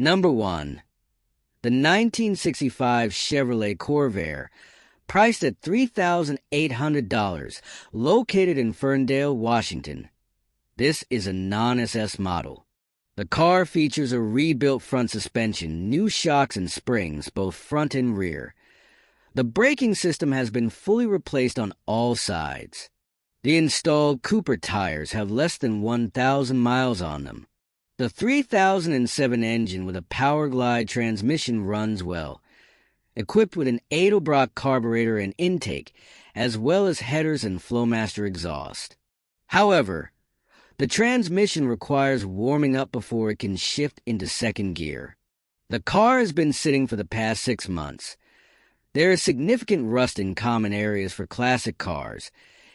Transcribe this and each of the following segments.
Number 1. The 1965 Chevrolet Corvair, priced at $3,800, located in Ferndale, Washington. This is a non-SS model. The car features a rebuilt front suspension, new shocks and springs, both front and rear. The braking system has been fully replaced on all sides. The installed Cooper tires have less than 1,000 miles on them. The 3007 engine with a Powerglide transmission runs well, equipped with an Edelbrock carburetor and intake, as well as headers and Flowmaster exhaust. However, the transmission requires warming up before it can shift into second gear. The car has been sitting for the past 6 months. There is significant rust in common areas for classic cars,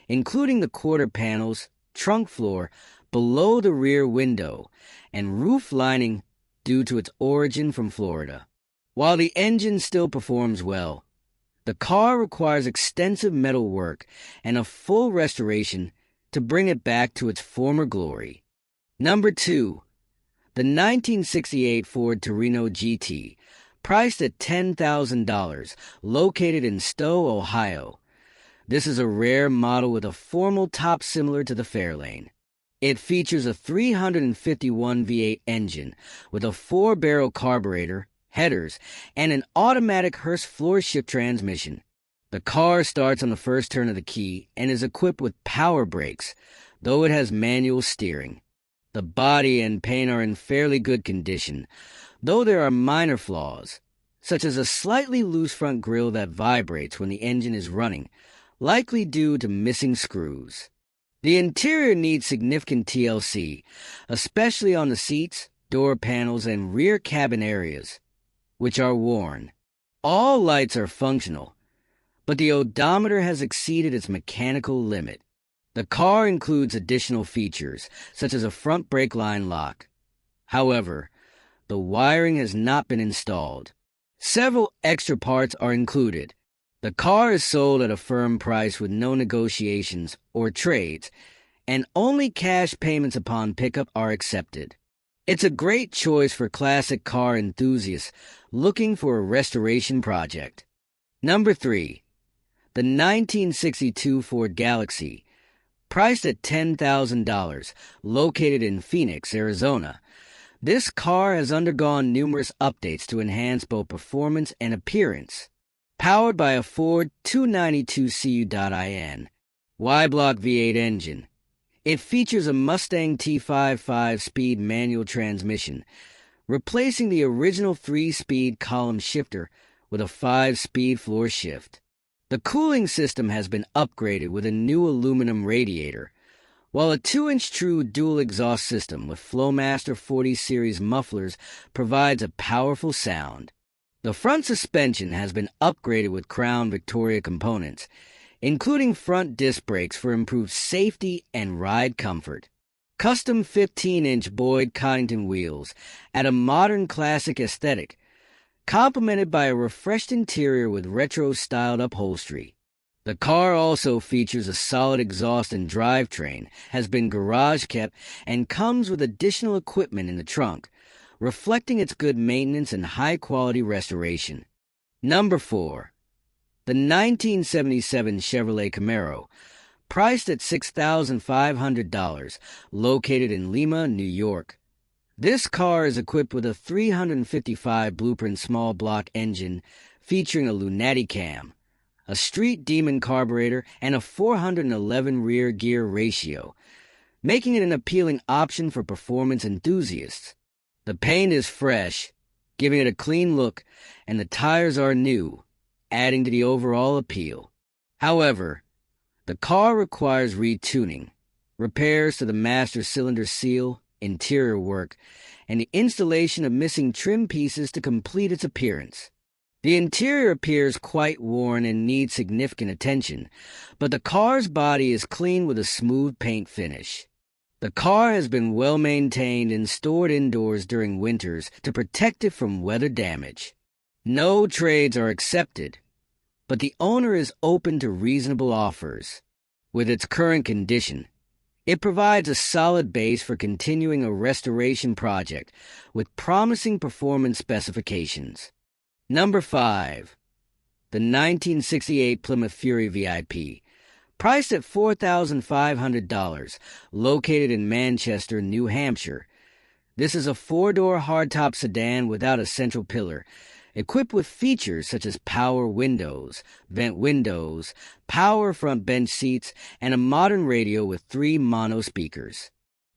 including the quarter panels, trunk floor, below the rear window, and roof lining due to its origin from Florida. While the engine still performs well, the car requires extensive metal work and a full restoration to bring it back to its former glory. Number 2. The 1968 Ford Torino GT, priced at $10,000, located in Stow, Ohio. This is a rare model with a formal top similar to the Fairlane. It features a 351 V8 engine with a 4-barrel carburetor, headers, and an automatic Hurst floor shift transmission. The car starts on the first turn of the key and is equipped with power brakes, though it has manual steering. The body and paint are in fairly good condition, though there are minor flaws, such as a slightly loose front grille that vibrates when the engine is running, likely due to missing screws. The interior needs significant TLC, especially on the seats, door panels, and rear cabin areas, which are worn. All lights are functional, but the odometer has exceeded its mechanical limit. The car includes additional features, such as a front brake line lock. However, the wiring has not been installed. Several extra parts are included. The car is sold at a firm price with no negotiations or trades, and only cash payments upon pickup are accepted. It's a great choice for classic car enthusiasts looking for a restoration project. Number 3. The 1962 Ford Galaxy, priced at $10,000, located in Phoenix, Arizona. This car has undergone numerous updates to enhance both performance and appearance. Powered by a Ford 292cu.in Y-block V8 engine, it features a Mustang T5 5-speed manual transmission, replacing the original 3-speed column shifter with a 5-speed floor shift. The cooling system has been upgraded with a new aluminum radiator, while a 2-inch true dual exhaust system with Flowmaster 40 series mufflers provides a powerful sound. The front suspension has been upgraded with Crown Victoria components, including front disc brakes for improved safety and ride comfort. Custom 15-inch Boyd Coddington wheels add a modern classic aesthetic, complemented by a refreshed interior with retro-styled upholstery. The car also features a solid exhaust and drivetrain, has been garage-kept, and comes with additional equipment in the trunk, reflecting its good maintenance and high-quality restoration. Number 4. The 1977 Chevrolet Camaro, priced at $6,500, located in Lima, New York. This car is equipped with a 355 Blueprint small block engine featuring a Lunati cam, a Street Demon carburetor, and a 411 rear gear ratio, making it an appealing option for performance enthusiasts. The paint is fresh, giving it a clean look, and the tires are new, adding to the overall appeal. However, the car requires retuning, repairs to the master cylinder seal, interior work, and the installation of missing trim pieces to complete its appearance. The interior appears quite worn and needs significant attention, but the car's body is clean with a smooth paint finish. The car has been well maintained and stored indoors during winters to protect it from weather damage. No trades are accepted, but the owner is open to reasonable offers. With its current condition, It provides a solid base for continuing a restoration project with promising performance specifications. Number 5. The 1968 Plymouth Fury VIP. Priced at $4,500, located in Manchester, New Hampshire. This is a four-door hardtop sedan without a central pillar, equipped with features such as power windows, vent windows, power front bench seats, and a modern radio with 3 mono speakers.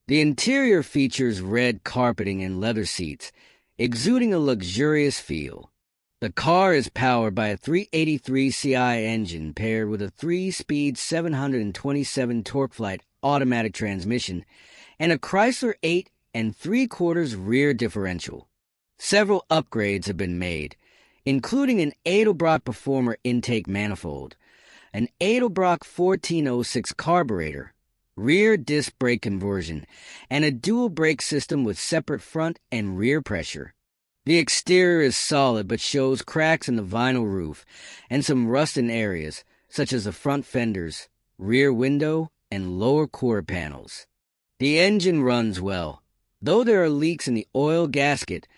The interior features red carpeting and leather seats, exuding a luxurious feel. The car is powered by a 383 Ci engine paired with a 3-speed 727 TorqueFlite automatic transmission and a Chrysler 8 3/4 rear differential. Several upgrades have been made, including an Edelbrock Performer intake manifold, an Edelbrock 1406 carburetor, rear disc brake conversion, and a dual brake system with separate front and rear pressure. The exterior is solid but shows cracks in the vinyl roof and some rust in areas, such as the front fenders, rear window, and lower quarter panels. The engine runs well, though there are leaks in the oil gasket,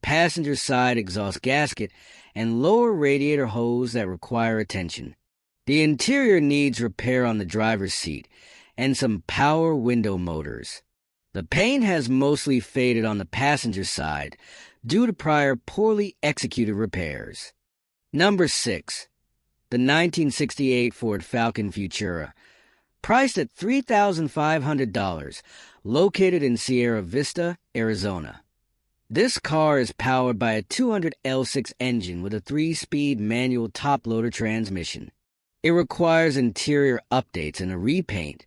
passenger side exhaust gasket, and lower radiator hose that require attention. The interior needs repair on the driver's seat and some power window motors. The paint has mostly faded on the passenger side due to prior poorly executed repairs. Number 6. The 1968 Ford Falcon Futura. Priced at $3,500, located in Sierra Vista, Arizona. This car is powered by a 200 L6 engine with a 3-speed manual top-loader transmission. It requires interior updates and a repaint,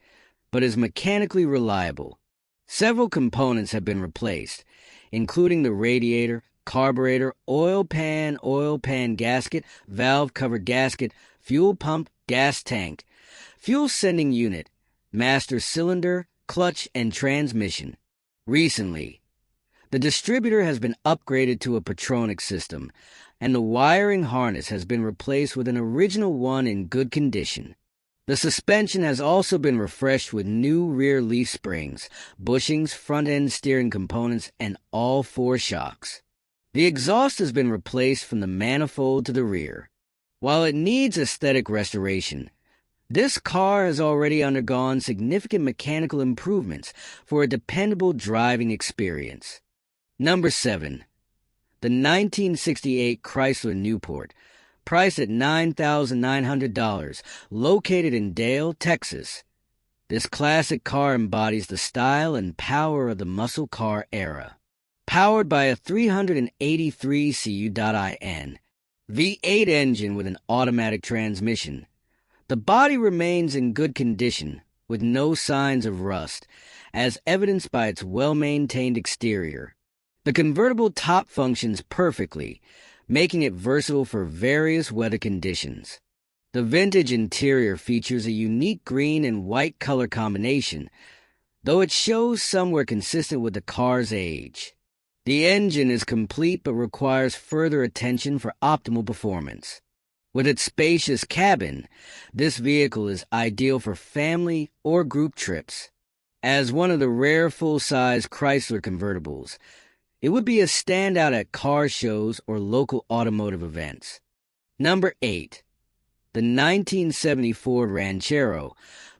but is mechanically reliable. Several components have been replaced, including the radiator, carburetor, oil pan gasket, valve-covered gasket, fuel pump, gas tank, fuel sending unit, master cylinder, clutch, and transmission. Recently, the distributor has been upgraded to a Petronic system, and the wiring harness has been replaced with an original one in good condition. The suspension has also been refreshed with new rear leaf springs, bushings, front-end steering components, and all 4 shocks. The exhaust has been replaced from the manifold to the rear. While it needs aesthetic restoration, this car has already undergone significant mechanical improvements for a dependable driving experience. Number 7. The 1968 Chrysler Newport. Priced at $9,900, located in Dale, Texas. This classic car embodies the style and power of the muscle car era. Powered by a 383 Cu.in V8 engine with an automatic transmission, the body remains in good condition with no signs of rust, as evidenced by its well-maintained exterior. The convertible top functions perfectly, making it versatile for various weather conditions. The vintage interior features a unique green and white color combination, though it shows somewhere consistent with the car's age. The engine is complete but requires further attention for optimal performance. With its spacious cabin, this vehicle is ideal for family or group trips. As one of the rare full-size Chrysler convertibles, it would be a standout at car shows or local automotive events. Number 8. The 1970 Ford Ranchero,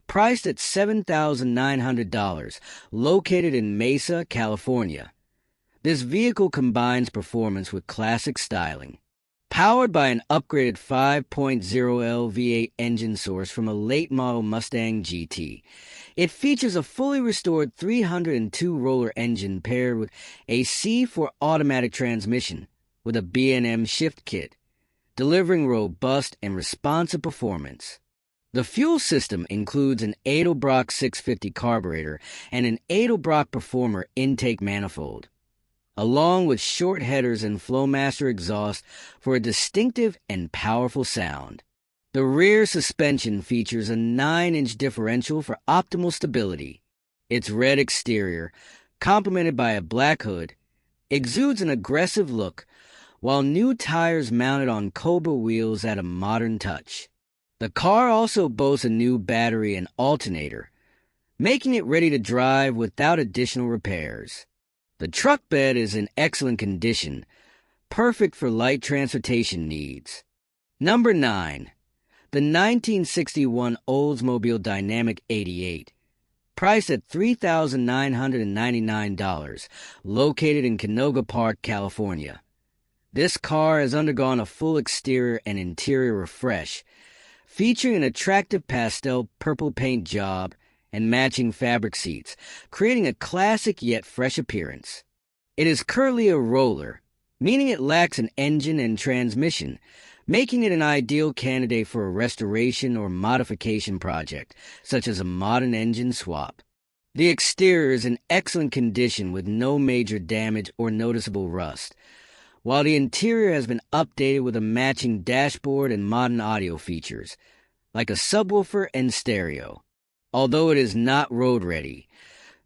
priced at $7,900, located in Mesa, California. This vehicle combines performance with classic styling. Powered by an upgraded 5.0L V8 engine source from a late-model Mustang GT, it features a fully restored 302-roller engine paired with a C4 automatic transmission with a B&M shift kit, delivering robust and responsive performance. The fuel system includes an Edelbrock 650 carburetor and an Edelbrock Performer intake manifold, along with short headers and Flowmaster exhaust for a distinctive and powerful sound. The rear suspension features a 9-inch differential for optimal stability. Its red exterior, complemented by a black hood, exudes an aggressive look, while new tires mounted on Cobra wheels add a modern touch. The car also boasts a new battery and alternator, making it ready to drive without additional repairs. The truck bed is in excellent condition, perfect for light transportation needs. Number 9. The 1961 Oldsmobile Dynamic 88. Priced at $3,999, located in Canoga Park, California. This car has undergone a full exterior and interior refresh, featuring an attractive pastel purple paint job and matching fabric seats, creating a classic yet fresh appearance. It is currently a roller, meaning it lacks an engine and transmission, making it an ideal candidate for a restoration or modification project, such as a modern engine swap. The exterior is in excellent condition with no major damage or noticeable rust, while the interior has been updated with a matching dashboard and modern audio features, like a subwoofer and stereo. Although it is not road-ready,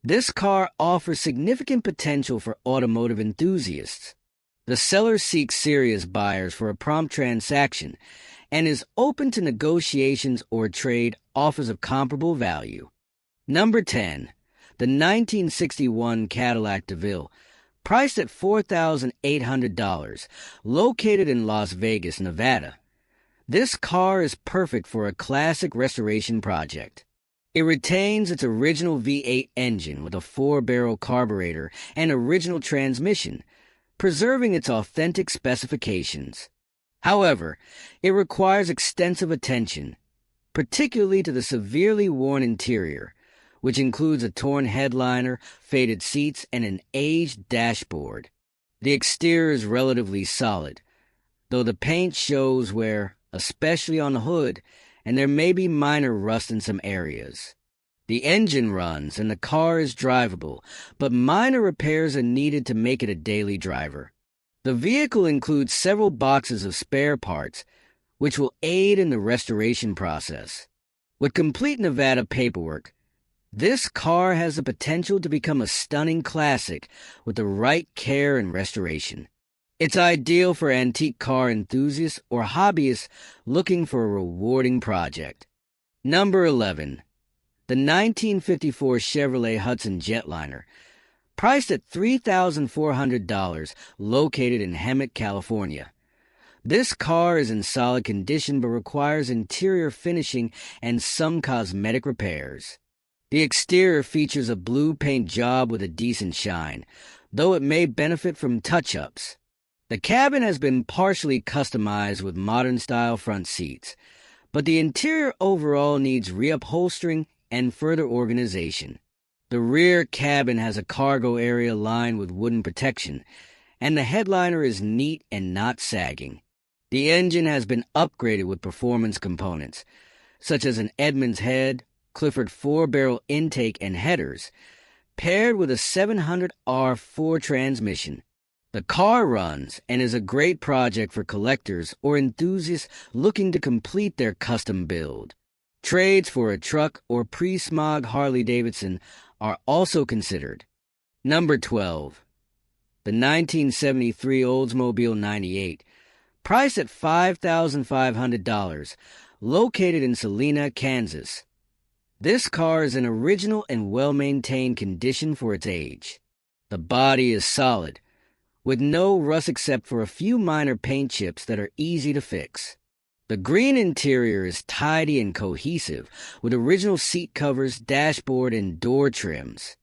this car offers significant potential for automotive enthusiasts. The seller seeks serious buyers for a prompt transaction and is open to negotiations or trade offers of comparable value. Number 10. The 1961 Cadillac DeVille, priced at $4,800, located in Las Vegas, Nevada. This car is perfect for a classic restoration project. It retains its original V8 engine with a 4-barrel carburetor and original transmission, preserving its authentic specifications. However, it requires extensive attention, particularly to the severely worn interior, which includes a torn headliner, faded seats, and an aged dashboard. The exterior is relatively solid, though the paint shows wear, especially on the hood, and there may be minor rust in some areas. The engine runs and the car is drivable, but minor repairs are needed to make it a daily driver. The vehicle includes several boxes of spare parts, which will aid in the restoration process. With complete Nevada paperwork, this car has the potential to become a stunning classic with the right care and restoration. It's ideal for antique car enthusiasts or hobbyists looking for a rewarding project. Number 11. The 1954 Chevrolet Hudson Jetliner, priced at $3,400, located in Hemet, California. This car is in solid condition but requires interior finishing and some cosmetic repairs. The exterior features a blue paint job with a decent shine, though it may benefit from touch-ups. The cabin has been partially customized with modern-style front seats, but the interior overall needs reupholstering and further organization. The rear cabin has a cargo area lined with wooden protection, and the headliner is neat and not sagging. The engine has been upgraded with performance components, such as an Edmunds head, Clifford 4-barrel intake and headers, paired with a 700R4 transmission. The car runs and is a great project for collectors or enthusiasts looking to complete their custom build. Trades for a truck or pre-smog Harley-Davidson are also considered. Number 12. The 1973 Oldsmobile 98, priced at $5,500, located in Salina, Kansas. This car is in original and well-maintained condition for its age. The body is solid, with no rust except for a few minor paint chips that are easy to fix. The green interior is tidy and cohesive, with original seat covers, dashboard, and door trims.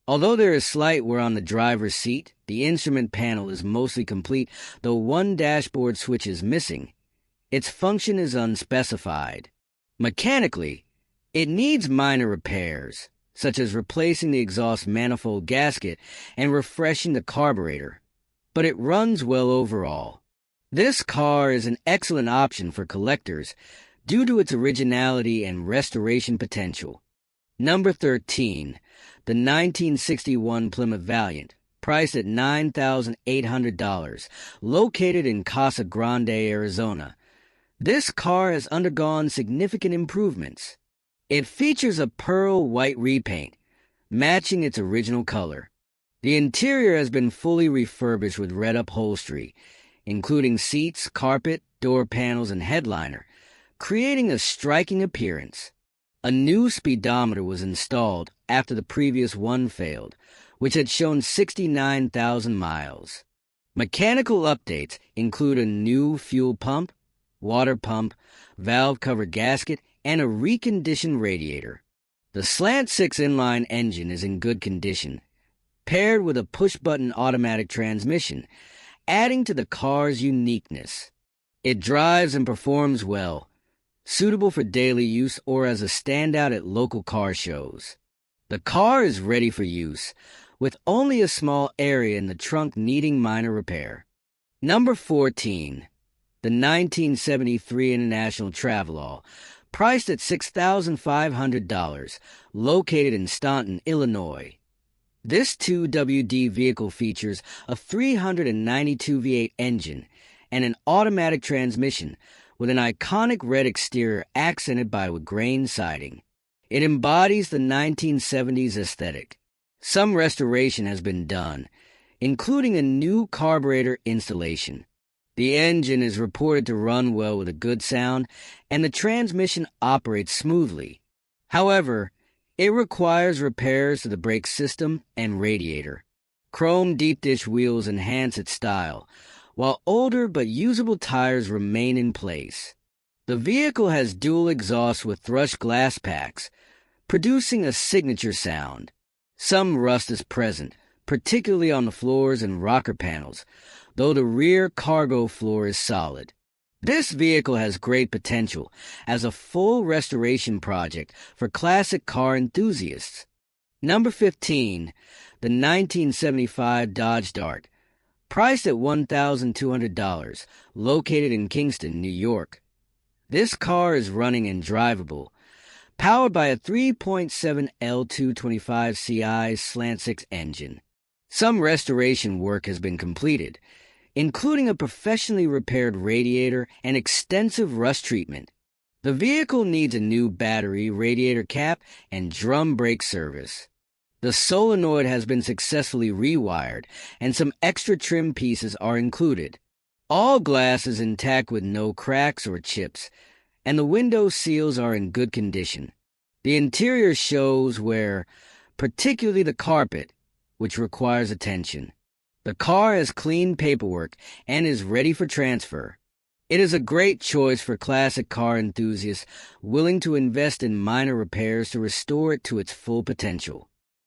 Although there is slight wear on the driver's seat, the instrument panel is mostly complete, though one dashboard switch is missing. Its function is unspecified. Mechanically, it needs minor repairs, such as replacing the exhaust manifold gasket and refreshing the carburetor, but it runs well overall. This car is an excellent option for collectors due to its originality and restoration potential. Number 13. The 1961 Plymouth Valiant, priced at $9,800, located in Casa Grande, Arizona. This car has undergone significant improvements. It features a pearl white repaint, matching its original color. The interior has been fully refurbished with red upholstery, including seats, carpet, door panels, and headliner, creating a striking appearance. A new speedometer was installed after the previous one failed, which had shown 69,000 miles. Mechanical updates include a new fuel pump, water pump, valve-covered gasket, and a reconditioned radiator. The Slant 6 inline engine is in good condition, paired with a push-button automatic transmission, adding to the car's uniqueness. It drives and performs well, suitable for daily use or as a standout at local car shows. The car is ready for use, with only a small area in the trunk needing minor repair. Number 14. The 1973 International Travelall, priced at $6,500, located in Staunton, Illinois. This 2WD vehicle features a 392 V8 engine and an automatic transmission with an iconic red exterior accented by wood grain siding. It embodies the 1970s aesthetic. Some restoration has been done, including a new carburetor installation. The engine is reported to run well with a good sound, and the transmission operates smoothly. However, it requires repairs to the brake system and radiator. Chrome deep dish wheels enhance its style, while older but usable tires remain in place. The vehicle has dual exhausts with thrush glass packs, producing a signature sound. Some rust is present, particularly on the floors and rocker panels, though the rear cargo floor is solid. This vehicle has great potential as a full restoration project for classic car enthusiasts. Number 15. The 1975 Dodge Dart, priced at $1,200, located in Kingston, New York. This car is running and drivable, powered by a 3.7 L225 CI Slant 6 engine. Some restoration work has been completed, including a professionally repaired radiator and extensive rust treatment. The vehicle needs a new battery, radiator cap, and drum brake service. The solenoid has been successfully rewired, and some extra trim pieces are included. All glass is intact with no cracks or chips, and the window seals are in good condition. The interior shows wear, particularly the carpet, which requires attention. The car has clean paperwork and is ready for transfer. It is a great choice for classic car enthusiasts willing to invest in minor repairs to restore it to its full potential.